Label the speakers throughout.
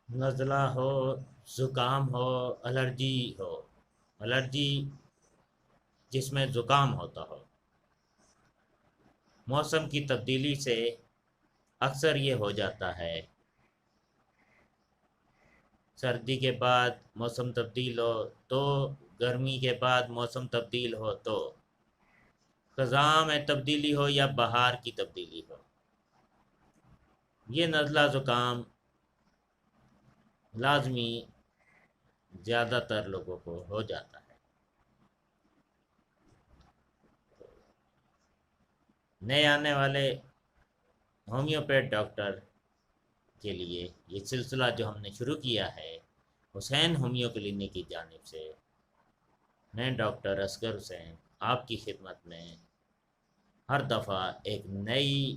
Speaker 1: نزلہ ہو، زکام ہو، الرجی ہو، الرجی جس میں زکام ہوتا ہو، موسم کی تبدیلی سے اکثر یہ ہو جاتا ہے۔ سردی کے بعد موسم تبدیل ہو تو، گرمی کے بعد موسم تبدیل ہو تو، خزاں میں تبدیلی ہو یا بہار کی تبدیلی ہو، یہ نزلہ زکام لازمی زیادہ تر لوگوں کو ہو جاتا ہے۔ نئے آنے والے ہومیوپیتھ ڈاکٹر کے لیے یہ سلسلہ جو ہم نے شروع کیا ہے حسین ہومیو کلینک کی جانب سے، میں ڈاکٹر اصغر حسین آپ کی خدمت میں ہر دفعہ ایک نئی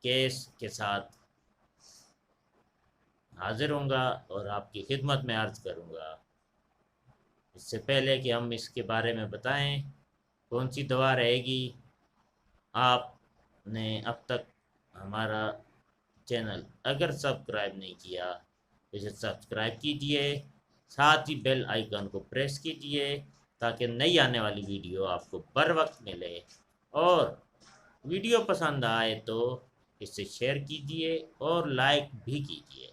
Speaker 1: کیس کے ساتھ حاضر ہوں گا اور آپ کی خدمت میں عرض کروں گا۔ اس سے پہلے کہ ہم اس کے بارے میں بتائیں کون سی دوا رہے گی، آپ نے اب تک ہمارا چینل اگر سبسکرائب نہیں کیا تو اسے سبسکرائب کیجئے، ساتھ ہی بیل آئیکن کو پریس کیجئے تاکہ نئی آنے والی ویڈیو آپ کو بر وقت ملے، اور ویڈیو پسند آئے تو اسے شیئر کیجئے اور لائک بھی کیجئے۔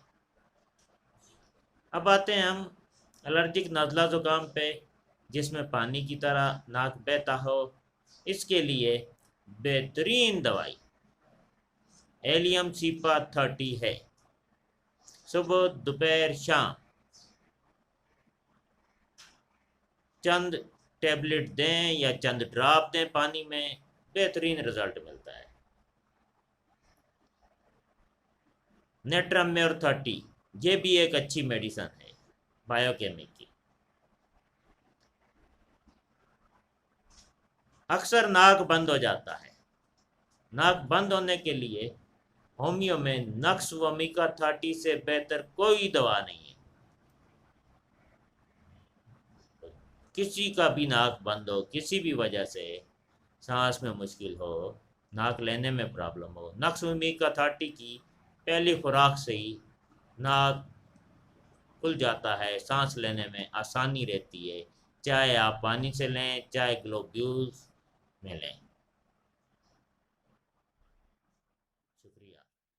Speaker 1: اب آتے ہیں ہم الرجک نزلہ زکام پہ، جس میں پانی کی طرح ناک بہتا ہو۔ اس کے لیے بہترین دوائی ایلیم سیپا 30 ہے۔ صبح دوپہر شام چند ٹیبلٹ دیں یا چند ڈراپ دیں پانی میں، بہترین رزلٹ ملتا ہے۔ نیٹرم میور 30 یہ بھی ایک اچھی میڈیسن ہے بایو کیمک کی۔ اکثر ناک بند ہو جاتا ہے، ناک بند ہونے کے لیے ہومیو میں نقص ومیکا 30 سے بہتر کوئی دوا نہیں ہے۔ کسی کا بھی ناک بند ہو، کسی بھی وجہ سے سانس میں مشکل ہو، ناک لینے میں پرابلم ہو، نقص ومیکا 30 کی پہلی خوراک سے ہی ناک کھل جاتا ہے، سانس لینے میں آسانی رہتی ہے، چاہے آپ پانی سے لیں چاہے گلوبیولز میں لیں۔